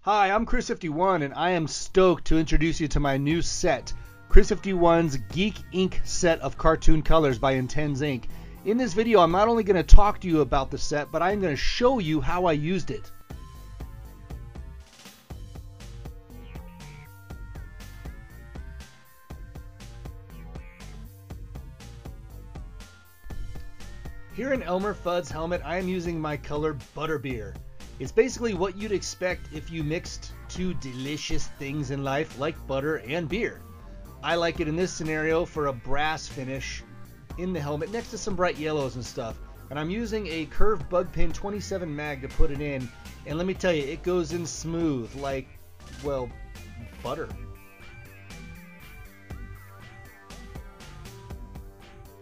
Hi, I'm Chris51 and I am stoked to introduce you to my new set, Chris51's Geek Ink set of cartoon colors by Intenze. In this video, I'm not only going to talk to you about the set, but I'm going to show you how I used it. Here in Elmer Fudd's helmet, I am using my color Butterbeer. It's basically what you'd expect if you mixed two delicious things in life like butter and beer. I like it in this scenario for a brass finish in the helmet next to some bright yellows and stuff. And I'm using a curved bug pin 27 mag to put it in. And let me tell you, it goes in smooth like, well, butter.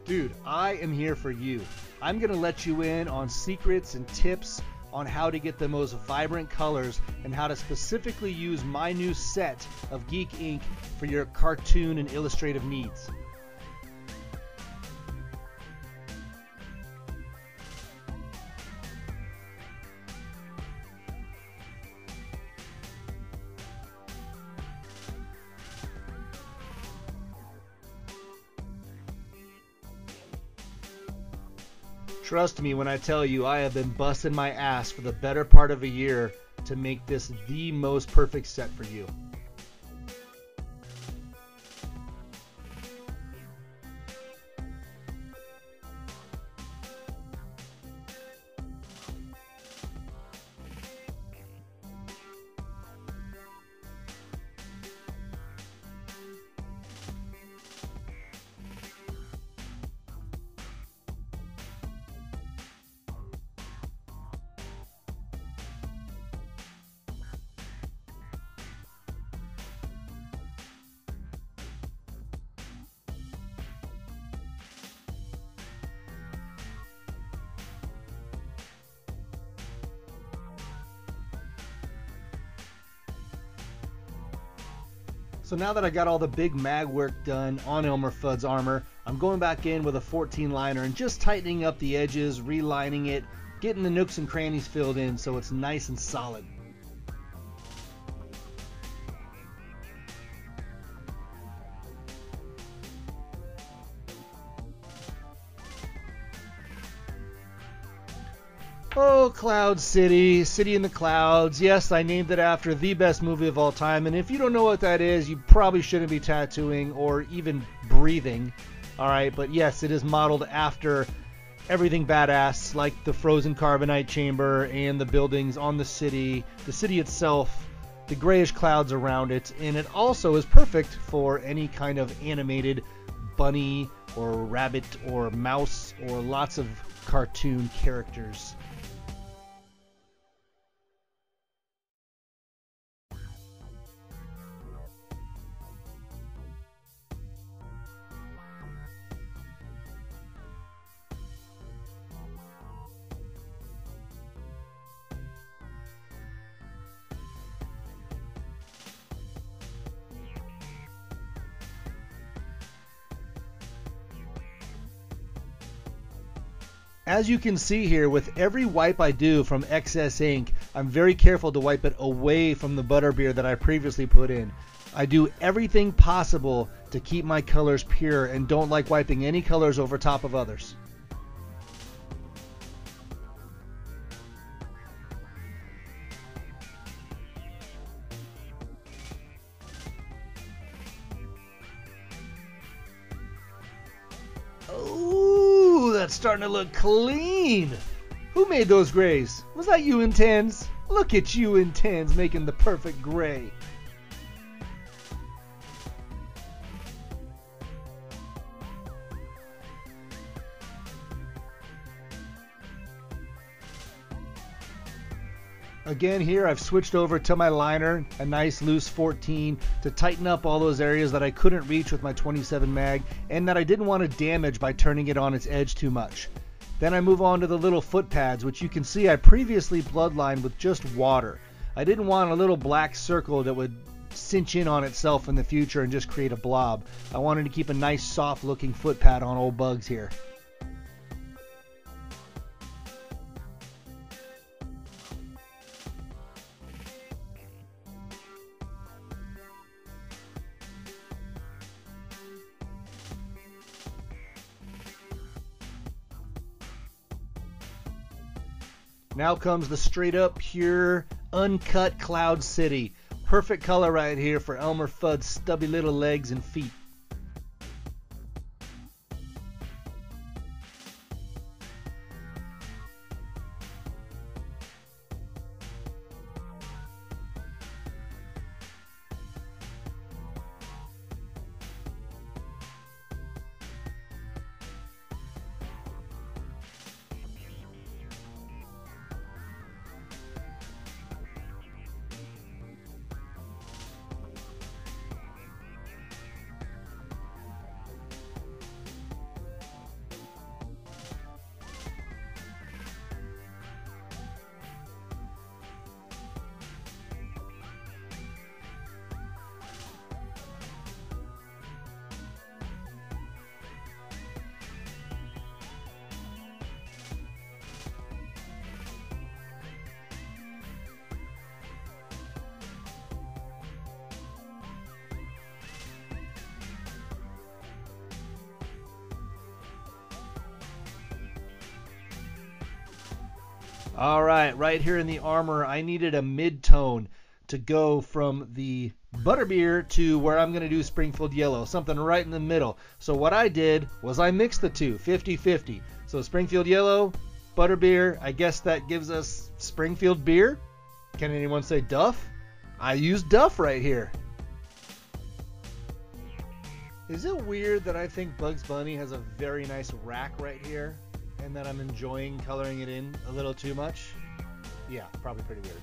Dude, I am here for you. I'm going to let you in on secrets and tips on how to get the most vibrant colors and how to specifically use my new set of Geek Ink for your cartoon and illustrative needs. Trust me when I tell you I have been busting my ass for the better part of a year to make this the most perfect set for you. So now that I got all the big mag work done on Elmer Fudd's armor, I'm going back in with a 14 liner and just tightening up the edges, relining it, getting the nooks and crannies filled in so it's nice and solid. Oh, Cloud City, City in the Clouds. Yes, I named it after the best movie of all time. And if you don't know what that is, you probably shouldn't be tattooing or even breathing. Alright, but yes, it is modeled after everything badass, like the frozen carbonite chamber and the buildings on the city itself, the grayish clouds around it. And it also is perfect for any kind of animated bunny or rabbit or mouse or lots of cartoon characters. As you can see here, with every wipe I do from excess ink, I'm very careful to wipe it away from the butterbeer that I previously put in. I do everything possible to keep my colors pure and don't like wiping any colors over top of others. That's starting to look clean. Who made those grays? Was that you, Intenze? Look at you, Intenze, making the perfect gray. Again, here I've switched over to my liner, a nice loose 14, to tighten up all those areas that I couldn't reach with my 27 mag and that I didn't want to damage by turning it on its edge too much. Then I move on to the little foot pads, which you can see I previously bloodlined with just water. I didn't want a little black circle that would cinch in on itself in the future and just create a blob. I wanted to keep a nice soft looking foot pad on old bugs here. Now comes the straight up, pure, uncut Cloud City. Perfect color right here for Elmer Fudd's stubby little legs and feet. All right here in the armor, I needed a mid-tone to go from the butterbeer to where I'm going to do Springfield Yellow, something right in the middle. So what I did was I mixed the two, 50-50. So Springfield Yellow, butterbeer, I guess that gives us Springfield beer. Can anyone say Duff? I used Duff right here. Is it weird that I think Bugs Bunny has a very nice rack right here? And that I'm enjoying coloring it in a little too much? Yeah, probably pretty weird.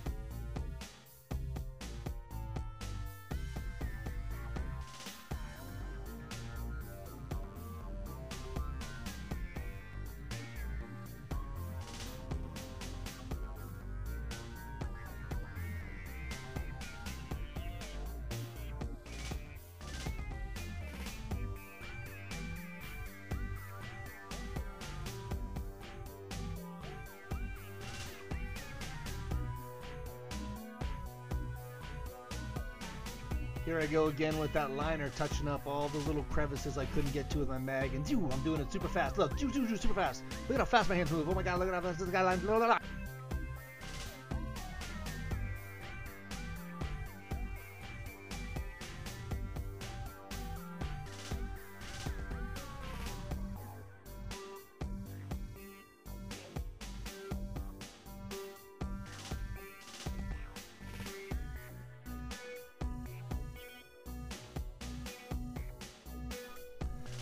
Here I go again with that liner, touching up all the little crevices I couldn't get to with my mag. And I'm doing it super fast. Look, super fast. Look at how fast my hands move. Oh my god, look at how fast this guy lines. Blah, blah, blah.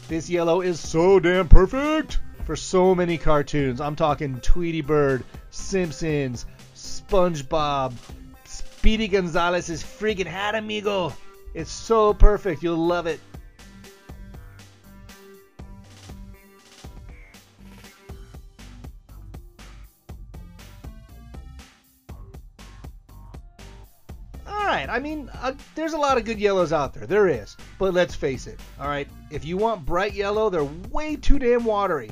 This yellow is so damn perfect for so many cartoons. I'm talking Tweety Bird, Simpsons, SpongeBob, Speedy Gonzales' freaking hat, amigo. It's so perfect. You'll love it. Alright, I mean, there's a lot of good yellows out there. There is. But let's face it. Alright, if you want bright yellow, they're way too damn watery.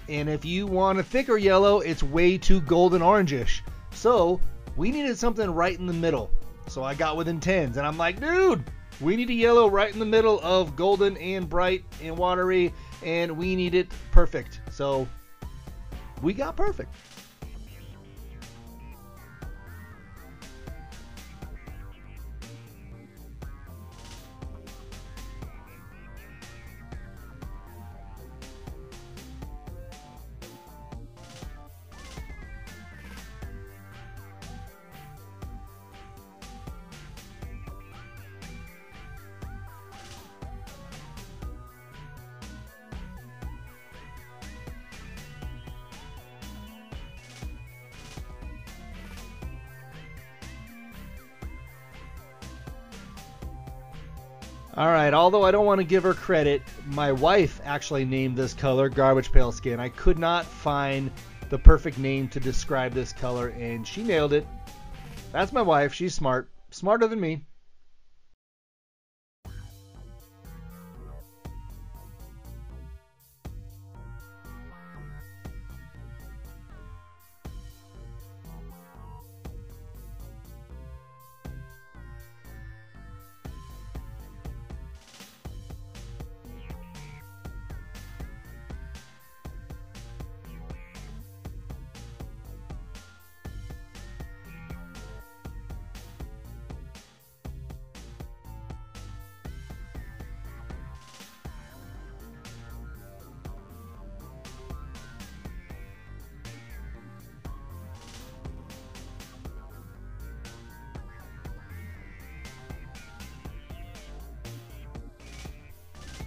And if you want a thicker yellow, it's way too golden orangish. So, we needed something right in the middle. So I got with Intenze, and I'm like, dude, we need a yellow right in the middle of golden and bright and watery, and we need it perfect. So, we got perfect. Alright, although I don't want to give her credit, my wife actually named this color Garbage Pail Skin. I could not find the perfect name to describe this color, and she nailed it. That's my wife. She's smart. Smarter than me.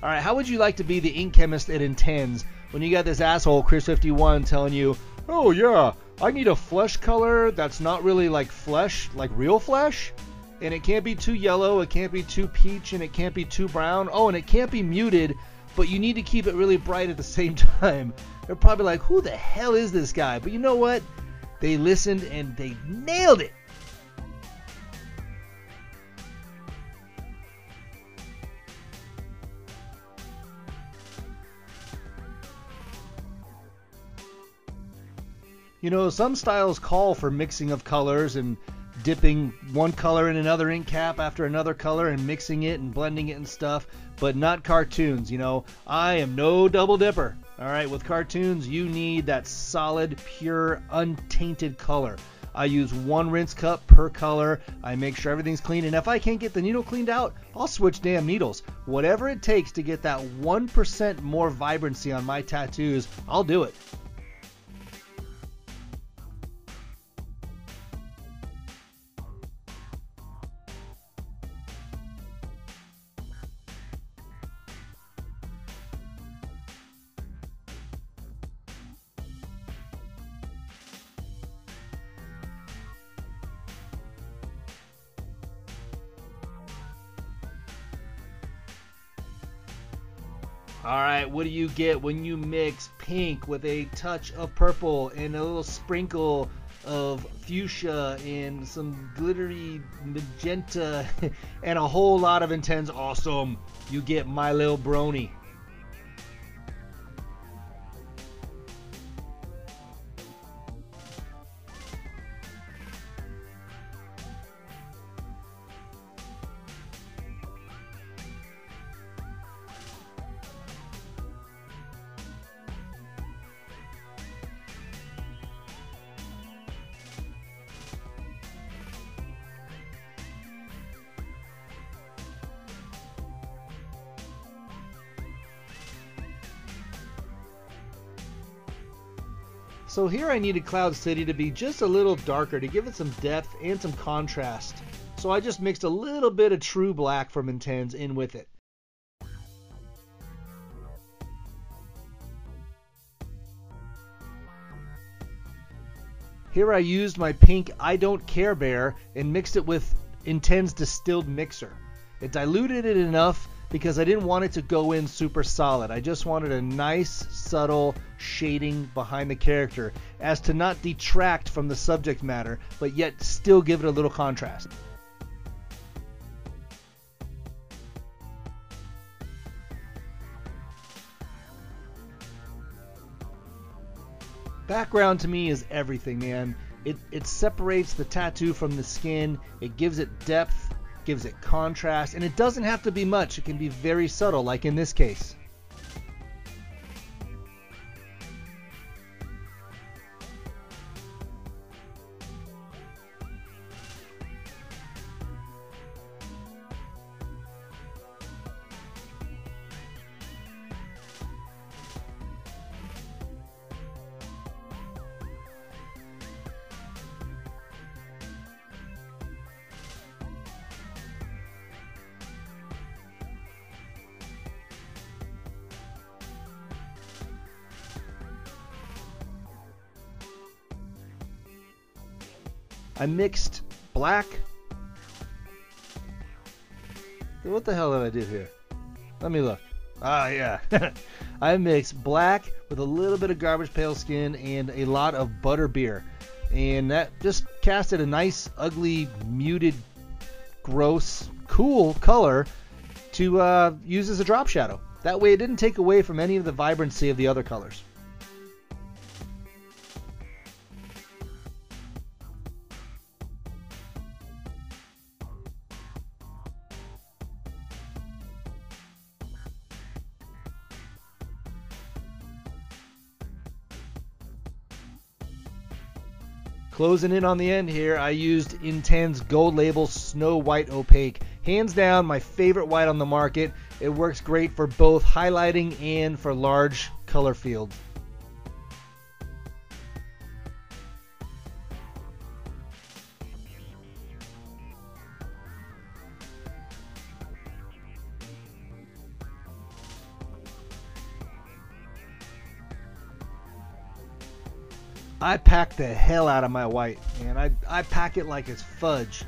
All right, how would you like to be the ink chemist at Intenze when you got this asshole Chris51 telling you, oh yeah, I need a flesh color that's not really like flesh, like real flesh, and it can't be too yellow, it can't be too peach, and it can't be too brown. Oh, and it can't be muted, but you need to keep it really bright at the same time. They're probably like, who the hell is this guy? But you know what? They listened and they nailed it. You know, some styles call for mixing of colors and dipping one color in another ink cap after another color and mixing it and blending it and stuff, but not cartoons. You know, I am no double dipper. All right, with cartoons, you need that solid, pure, untainted color. I use one rinse cup per color. I make sure everything's clean, and if I can't get the needle cleaned out, I'll switch damn needles. Whatever it takes to get that 1% more vibrancy on my tattoos, I'll do it. Alright, what do you get when you mix pink with a touch of purple and a little sprinkle of fuchsia and some glittery magenta and a whole lot of Intenze awesome? You get my little brony. So here I needed Cloud City to be just a little darker to give it some depth and some contrast. So I just mixed a little bit of True Black from Intenze in with it. Here I used my pink I Don't Care Bear and mixed it with Intenze Distilled Mixer. It diluted it enough because I didn't want it to go in super solid. I just wanted a nice, subtle shading behind the character as to not detract from the subject matter, but yet still give it a little contrast. Background to me is everything, man. It separates the tattoo from the skin, it gives it depth, gives it contrast, and it doesn't have to be much. It can be very subtle, like in this case. I mixed black. What the hell did I do here? Let me look. Ah, yeah. I mixed black with a little bit of Garbage Pail Skin and a lot of Butterbeer. And that just casted a nice, ugly, muted, gross, cool color to use as a drop shadow. That way it didn't take away from any of the vibrancy of the other colors. Closing in on the end here, I used Intenze Gold Label Snow White Opaque. Hands down, my favorite white on the market. It works great for both highlighting and for large color fields. I pack the hell out of my white, man. I pack it like it's fudge.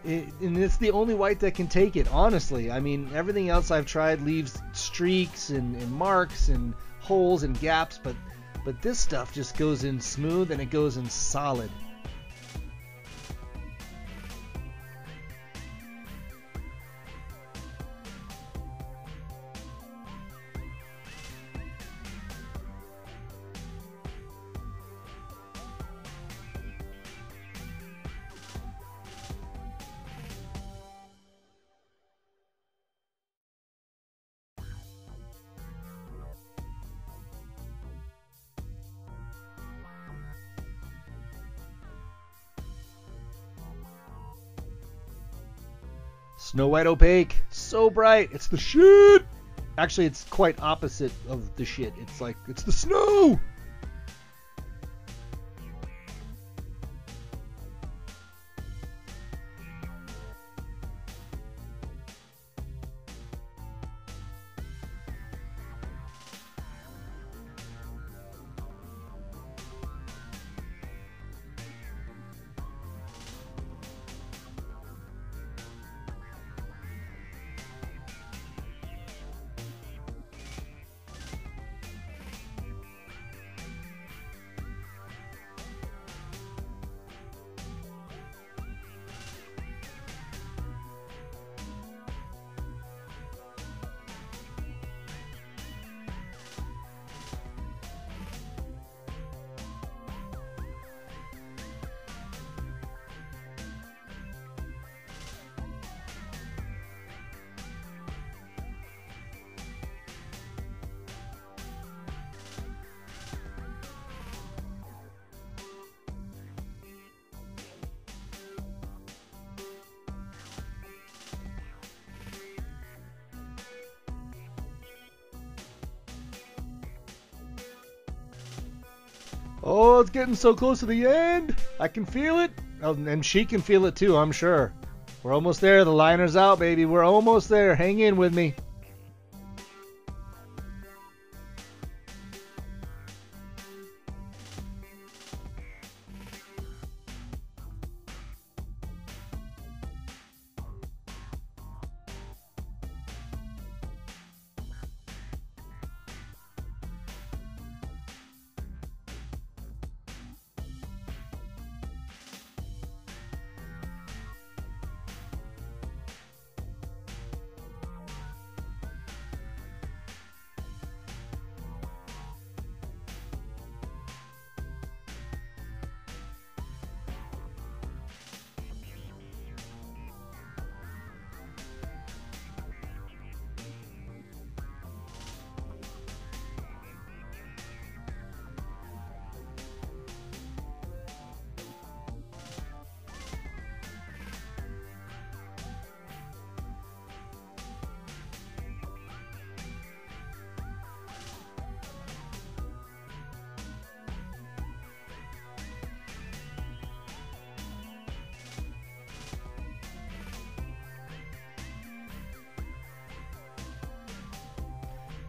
And it's the only white that can take it, honestly. I mean, everything else I've tried leaves streaks and marks and holes and gaps, but this stuff just goes in smooth and it goes in solid. Snow White Opaque, so bright, it's the shit. Actually, it's quite opposite of the shit. It's like, it's the snow. Oh, it's getting so close to the end. I can feel it. Oh, and she can feel it too, I'm sure. We're almost there. The liner's out, baby. We're almost there. Hang in with me.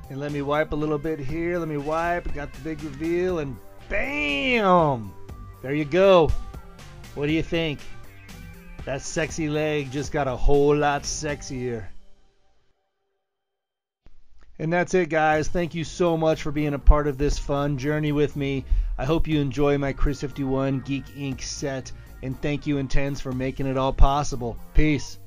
And let me wipe a little bit here. Let me wipe. Got the big reveal, and bam! There you go. What do you think? That sexy leg just got a whole lot sexier. And that's it, guys. Thank you so much for being a part of this fun journey with me. I hope you enjoy my Chris 51 Geek Inc. set. And thank you, Intenze, for making it all possible. Peace.